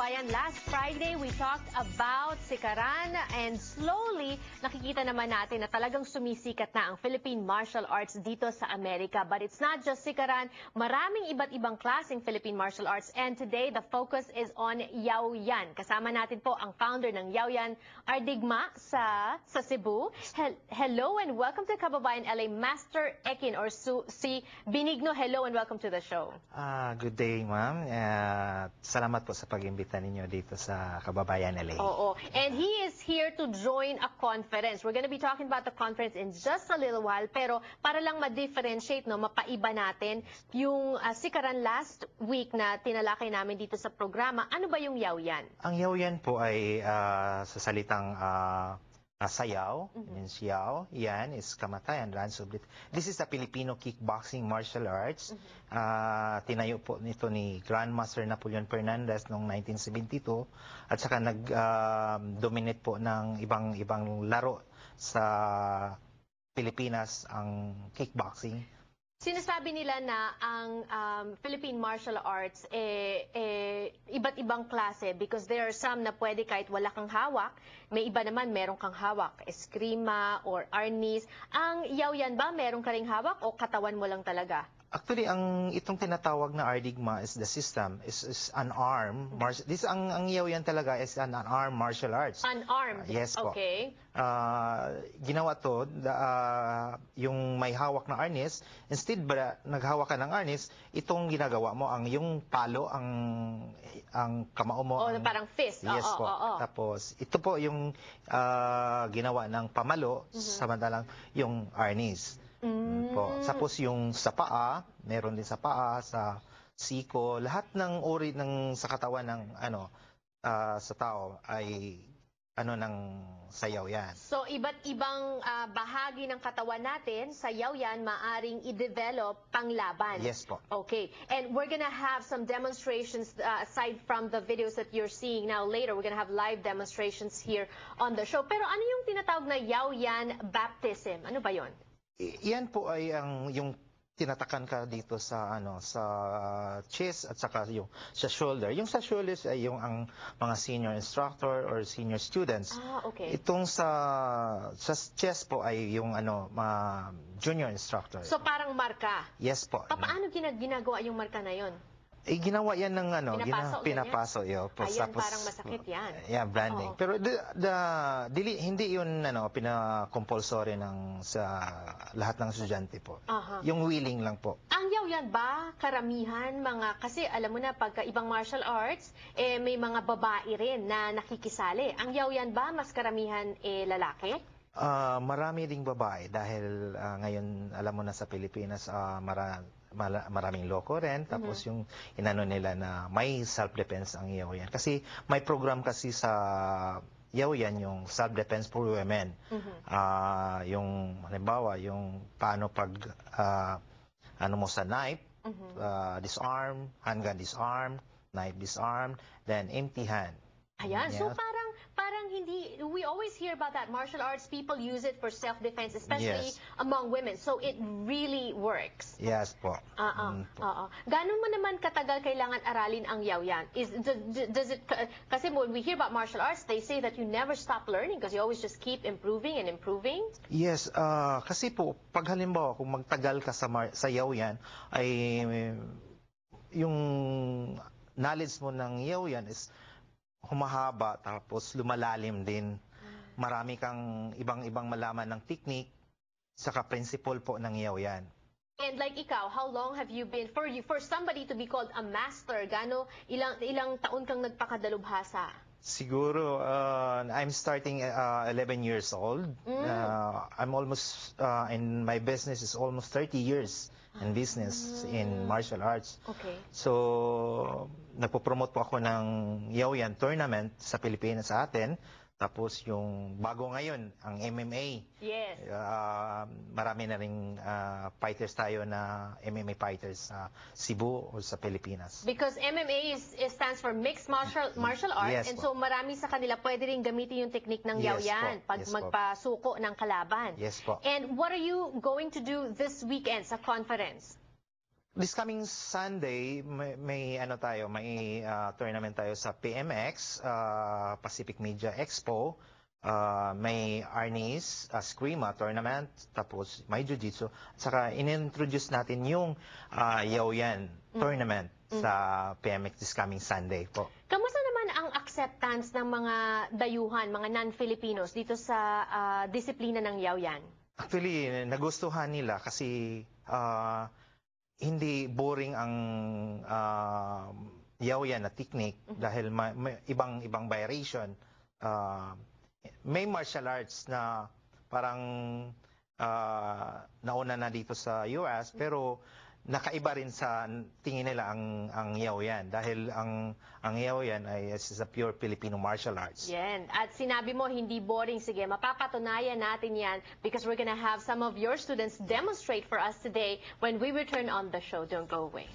Kababayan, last Friday we talked about Sikaran and slowly nakikita naman natin na talagang sumisikat na ang Philippine martial arts dito sa Amerika. But it's not just Sikaran, maraming iba't ibang klaseng Philippine martial arts and today the focus is on Yaoyan. Kasama natin po ang founder ng Yaoyan, Ardigma sa Cebu. Hello and welcome to Kababayan LA, Master Ekin or si Benigno. Hello and welcome to the show. Good day, ma'am. Salamat po sa pag-imbita ninyo dito sa Kababayan LA. Oo. And he is here to join a conference. We're going to be talking about the conference in just a little while. Pero para lang ma-differentiate, no, mapaiba natin yung Sikaran last week na tinalakay namin dito sa programa. Ano ba yung Yaoyan? Ang Yaoyan po ay sa salitang sayaw, means yaw, yan is kamatayan, ransublit. This is a Filipino kickboxing martial arts. Tinayo po nito ni Grandmaster Napoleon Fernandez noong 1972 at saka nag-dominate po ng ibang laro sa Pilipinas ang kickboxing. Sinasabi nila na ang Philippine martial arts iba't ibang klase because there are some na pwede kahit wala kang hawak, may iba naman meron kang hawak, eskrima or arnis. Ang Yaoyan ba meron ka ring hawak o katawan mo lang talaga? Actually, itong tinatawag na Ardigma is the system, is unarmed. Ang Yaoyan talaga is an unarmed martial arts. Unarmed? Yes po. Okay. Ginawa to, yung may hawak na arnis, instead ba naghawak ka ng arnis, itong ginagawa mo, yung palo, ang kamao mo. Parang fist. Yes po. Tapos, ito po yung ginawa ng pamalo, samantalang yung arnis. Po. Tapos yung sa paa, meron din sa paa, sa siko, lahat ng uri sa katawan ng sa tao ay ng sayaw yan. So iba't ibang bahagi ng katawan natin sa Yaoyan maaring i-develop panglaban. Yes po. Okay. And we're gonna have some demonstrations aside from the videos that you're seeing now later. We're gonna have live demonstrations here on the show. Pero ano yung tinatawag na Yaoyan baptism? Ano ba yon? Yan po ay yung tinatakan ka dito sa sa chest at saka yung sa shoulder. Yung sa shoulders ay yung ang mga senior instructor or senior students. Okay. Itong sa chest po ay yung junior instructor. So parang marka. Yes po. Paano ginagawa yung marka na yon? Ginawa yan ng pinapaso yun. Ayan, parang masakit yan. Yeah, branding. Pero hindi yun pina-compulsory sa lahat ng estudyante po. Yung willing lang po. Ang Yaoyan ba, karamihan, kasi alam mo na, pagka ibang martial arts, may mga babae rin na nakikisali. Ang Yaoyan ba, mas karamihan lalaki? Marami ding babae dahil ngayon, alam mo na sa Pilipinas, maraming loko rin. Tapos yung inano nila na may self-defense ang Yaoyan. Kasi may program kasi sa Yaoyan yung self-defense for women. Yung halimbawa, yung paano pag mo sa knife, disarm, handgun disarm, knife disarm, then empty hand. Ayan, so parang hindi, we always hear about that. Martial arts, people use it for self-defense, especially among women. So it really works. Yes po. Gano'n mo naman katagal kailangan aralin ang Yaoyan? Does it, kasi when we hear about martial arts, they say that you never stop learning because you always just keep improving and improving. Yes, kasi po, pag halimbawa, kung magtagal ka sa Yaoyan, ay yung knowledge mo ng Yaoyan is humahaba tapos lumalalim din. Marami kang ibang malaman ng technique saka principle po ng Yaoyan. And like ikaw, how long have you been for somebody to be called a master? Ilang taon kang nagpakadalubhasa? Siguro I'm starting 11 years old. I'm almost in my business is almost 30 years in business in martial arts. Okay. So nagpo-promote po ako ng Yaoyan tournament sa Pilipinas sa atin. Tapos yung bago ngayon, ang MMA. Yes. Marami na ring fighters tayo na MMA fighters sa Cebu o sa Pilipinas. Because MMA stands for Mixed Martial Arts. Yes, and so marami sa kanila pwede rin gamitin yung technique ng Yaoyan pag magpasuko ng kalaban. Yes po. And what are you going to do this weekend sa conference? This coming Sunday, may tournament tayo sa PMX, Pacific Media Expo. May Arnis, Eskrima tournament, tapos may Jiu-Jitsu. Saka in-introduce natin yung Yaoyan tournament sa PMX this coming Sunday po. Kamusta naman ang acceptance ng mga dayuhan, mga non-Filipinos dito sa disiplina ng Yaoyan? Actually, nagustuhan nila kasi hindi boring ang Yaoyan na technique dahil may ibang variation. May martial arts na parang nauna na dito sa US pero nakaiba rin sa tingin nila ang Yaoyan dahil ang Yaoyan ay is a pure Filipino martial arts. Yan. At sinabi mo hindi boring. Sige, mapapatunayan natin yan because we're gonna have some of your students demonstrate for us today when we return on the show. Don't go away.